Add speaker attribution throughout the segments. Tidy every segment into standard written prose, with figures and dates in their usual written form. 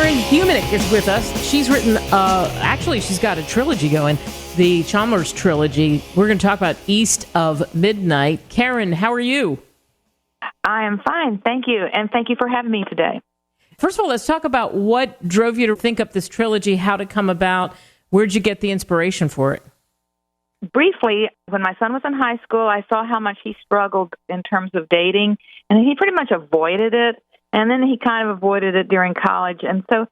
Speaker 1: Karen Humeniuk is with us. She's written, actually, she's got a trilogy going, the Chalmers trilogy. We're going to talk about East of Midnight. Karen, how are you?
Speaker 2: I am fine, thank you, and thank you for having me today.
Speaker 1: First of all, let's talk about what drove you to think up this trilogy, how to come about, where'd you get the inspiration for it?
Speaker 2: Briefly, when my son was in high school, I saw how much he struggled in terms of dating, and he pretty much avoided it, and then he kind of avoided it during college. And so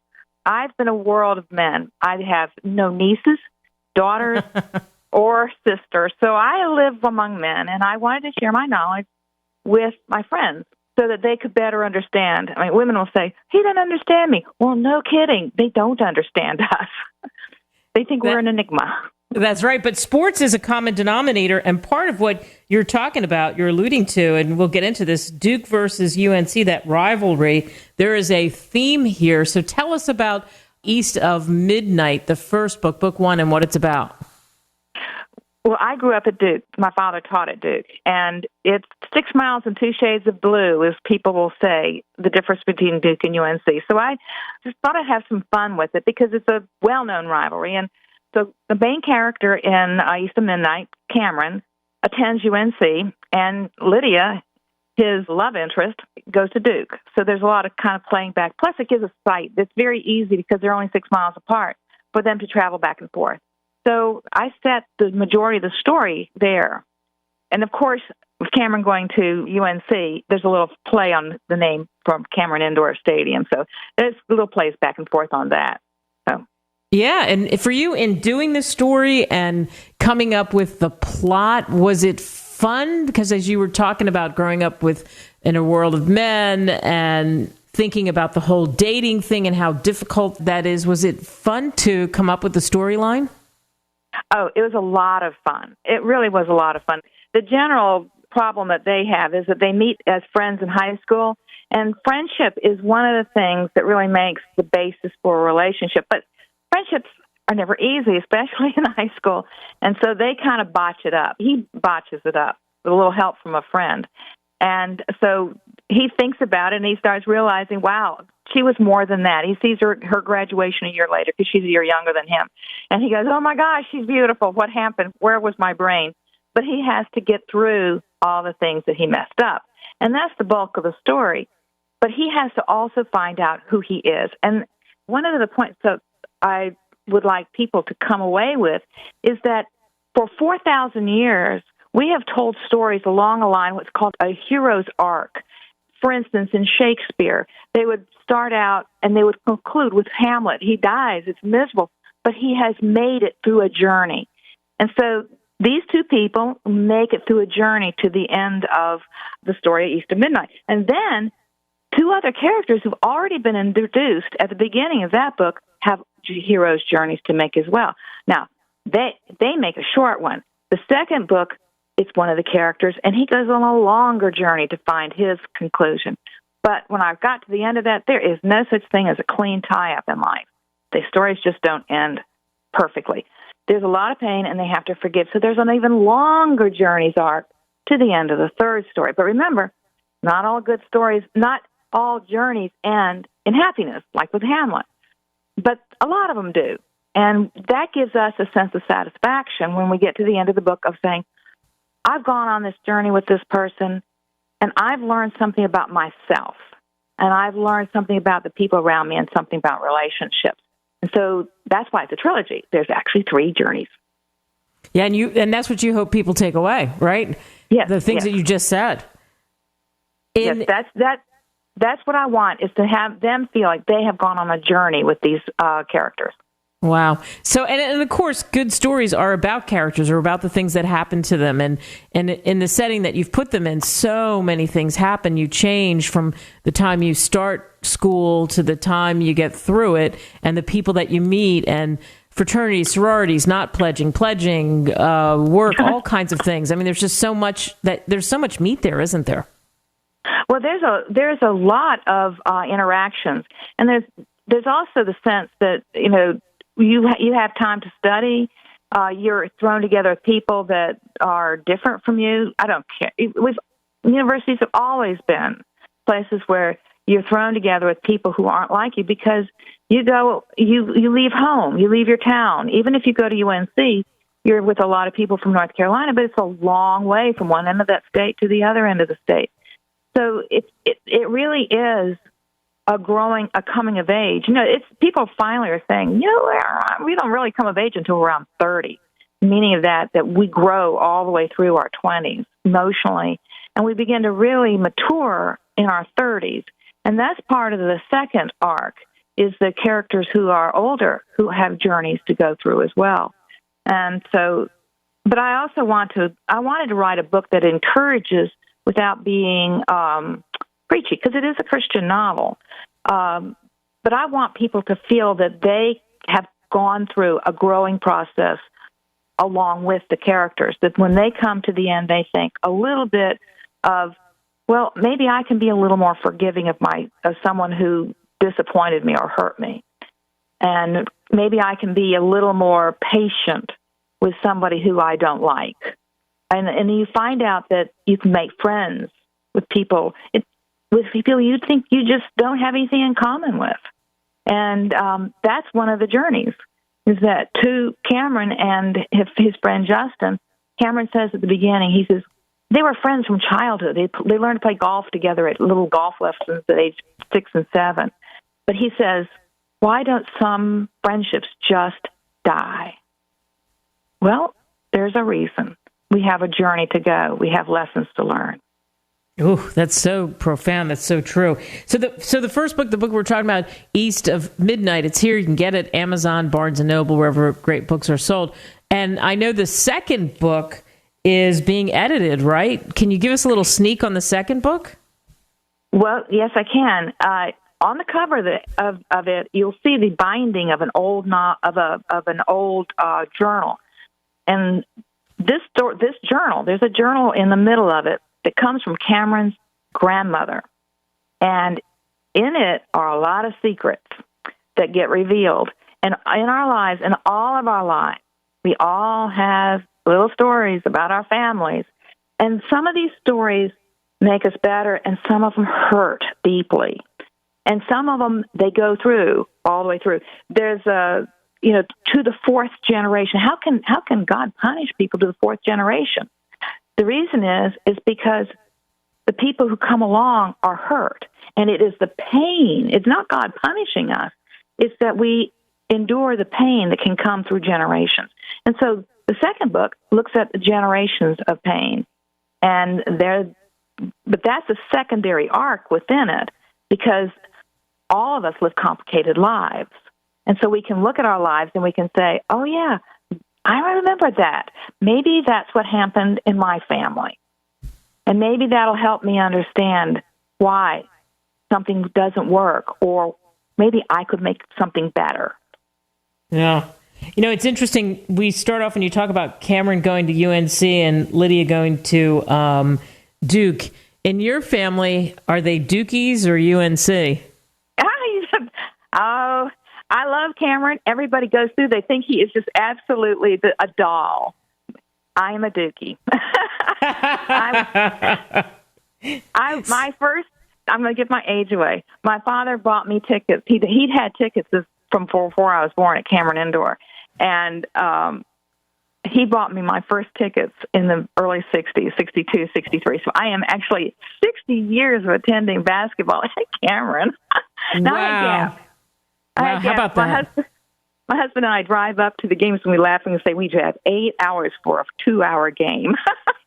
Speaker 2: I've been a world of men. I have no nieces, daughters, or sisters, so I live among men, and I wanted to share my knowledge with my friends so that they could better understand. I mean, women will say, he didn't understand me. Well, no kidding. They don't understand us. They think we're an enigma.
Speaker 1: That's right. But sports is a common denominator. And part of what you're talking about, you're alluding to, and we'll get into this, Duke versus UNC, that rivalry, there is a theme here. So tell us about East of Midnight, the first book, book one, and what it's about.
Speaker 2: Well, I grew up at Duke. My father taught at Duke. And it's 6 miles and 2 shades of blue, as people will say, the difference between Duke and UNC. So I just thought I'd have some fun with it because it's a well-known rivalry. And so the main character in East of Midnight, Cameron, attends UNC, and Lydia, his love interest, goes to Duke. So there's a lot of kind of playing back. Plus, it gives a site that's very easy because they're only 6 miles apart for them to travel back and forth. So I set the majority of the story there. And, of course, with Cameron going to UNC, there's a little play on the name from Cameron Indoor Stadium. So there's little plays back and forth on that. So.
Speaker 1: Yeah, and for you, in doing this story and coming up with the plot, was it fun? Because as you were talking about growing up in a world of men and thinking about the whole dating thing and how difficult that is, was it fun to come up with the storyline?
Speaker 2: Oh, it was a lot of fun. It really was a lot of fun. The general problem that they have is that they meet as friends in high school, and friendship is one of the things that really makes the basis for a relationship. But friendships are never easy, especially in high school, and so they kind of botch it up. He botches it up with a little help from a friend. And so he thinks about it, and he starts realizing, wow, she was more than that. He sees her graduation a year later because she's a year younger than him. And he goes, oh, my gosh, she's beautiful. What happened? Where was my brain? But he has to get through all the things that he messed up. And that's the bulk of the story. But he has to also find out who he is. And one of the points that I would like people to come away with is that for 4,000 years, we have told stories along a line, what's called a hero's arc. For instance, in Shakespeare, they would start out and they would conclude with Hamlet. He dies, it's miserable, but he has made it through a journey. And so these two people make it through a journey to the end of the story, East of Midnight. And then two other characters who've already been introduced at the beginning of that book have heroes' journeys to make as well. Now, they make a short one. The second book, it's one of the characters, and he goes on a longer journey to find his conclusion. But when I got to the end of that, there is no such thing as a clean tie-up in life. The stories just don't end perfectly. There's a lot of pain, and they have to forgive. So there's an even longer journey's arc to the end of the third story. But remember, not all good stories, not all journeys end in happiness, like with Hamlet. But a lot of them do. And that gives us a sense of satisfaction when we get to the end of the book of saying, I've gone on this journey with this person, and I've learned something about myself, and I've learned something about the people around me and something about relationships. And so that's why it's a trilogy. There's actually 3 journeys.
Speaker 1: Yeah, and that's what you hope people take away, right?
Speaker 2: Yes.
Speaker 1: The things that you just said.
Speaker 2: Yes, that's what I want, is to have them feel like they have gone on a journey with these characters.
Speaker 1: Wow. So, and of course, good stories are about characters, or about the things that happen to them. And in the setting that you've put them in, so many things happen. You change from the time you start school to the time you get through it, and the people that you meet, and fraternities, sororities, not pledging, work, all kinds of things. I mean, there's just so much there's so much meat there, isn't there?
Speaker 2: Well, there's a lot of interactions, and there's also the sense that, you have time to study. You're thrown together with people that are different from you. I don't care. Universities have always been places where you're thrown together with people who aren't like you because You leave home, you leave your town. Even if you go to UNC, you're with a lot of people from North Carolina, but it's a long way from one end of that state to the other end of the state. So it really is a coming of age. It's people finally are saying, we don't really come of age until we're around 30. Meaning of that we grow all the way through our 20s emotionally, and we begin to really mature in our 30s. And that's part of the second arc, is the characters who are older, who have journeys to go through as well. And so, but I also wanted to write a book that encourages without being preachy, because it is a Christian novel. But I want people to feel that they have gone through a growing process along with the characters, that when they come to the end, they think a little bit of, well, maybe I can be a little more forgiving of someone who disappointed me or hurt me. And maybe I can be a little more patient with somebody who I don't like. And you find out that you can make friends with people, you think you just don't have anything in common with. And that's one of the journeys, is that to Cameron and his friend Justin, Cameron says at the beginning, he says, they were friends from childhood. They learned to play golf together at little golf lessons at age 6 and 7. But he says, why don't some friendships just die? Well, there's a reason. We have a journey to go. We have lessons to learn.
Speaker 1: Oh, that's so profound. That's so true. So the first book, the book we're talking about, East of Midnight, it's here. You can get it Amazon, Barnes & Noble, wherever great books are sold. And I know the second book is being edited, right? Can you give us a little sneak on the second book?
Speaker 2: Well, yes, I can. On the cover of it, you'll see the binding of an old journal, and this journal. There's a journal in the middle of it that comes from Cameron's grandmother, and in it are a lot of secrets that get revealed. And in our lives, in all of our lives, we all have little stories about our families, and some of these stories make us better, and some of them hurt deeply. And some of them, they go through, all the way through. There's to the fourth generation. How can God punish people to the fourth generation? The reason is because the people who come along are hurt. And it is the pain. It's not God punishing us. It's that we endure the pain that can come through generations. And so the second book looks at the generations of pain. But that's a secondary arc within it, because all of us live complicated lives. And so we can look at our lives and we can say, oh, yeah, I remember that. Maybe that's what happened in my family. And maybe that'll help me understand why something doesn't work, or maybe I could make something better.
Speaker 1: Yeah. It's interesting. We start off when you talk about Cameron going to UNC and Lydia going to Duke. In your family, are they Dukies or UNC?
Speaker 2: Oh, I love Cameron. Everybody goes through. They think he is just absolutely a doll. I am a Dookie. I'm going to give my age away. My father bought me tickets. He'd had tickets from before I was born at Cameron Indoor. And he bought me my first tickets in the early 60s, 62, 63. So I am actually 60 years of attending basketball at Cameron.
Speaker 1: Wow. Wow, how about that?
Speaker 2: My husband and I drive up to the games and we laugh and say we have 8 hours for a 2-hour game.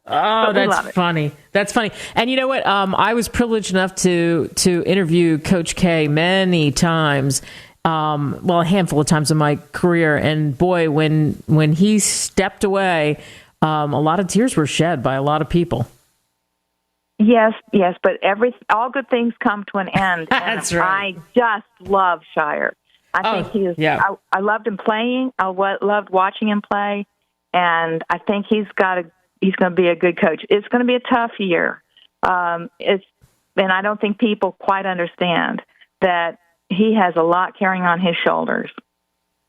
Speaker 1: Oh, that's funny. That's funny. And you know what? I was privileged enough to interview Coach K many times, a handful of times in my career. And boy, when he stepped away, a lot of tears were shed by a lot of people.
Speaker 2: Yes, but all good things come to an end.
Speaker 1: That's right.
Speaker 2: I just love Shire. I think he is. Yeah. I loved him playing. I loved watching him play, and I think he's going to be a good coach. It's going to be a tough year. And I don't think people quite understand that he has a lot carrying on his shoulders.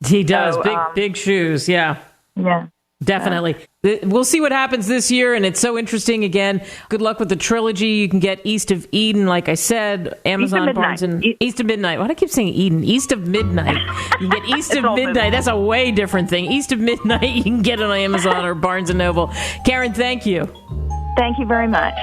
Speaker 1: He does. Big shoes. Yeah.
Speaker 2: Yeah.
Speaker 1: Definitely. We'll see what happens this year, and it's so interesting. Again, good luck with the trilogy. You can get East of Eden, like I said, Amazon, Barnes, and East of Midnight. Why do I keep saying Eden? East of Midnight. You can get East of Midnight. That's a way different thing. East of Midnight, you can get it on Amazon or Barnes & Noble. Karen, thank you.
Speaker 2: Thank you very much.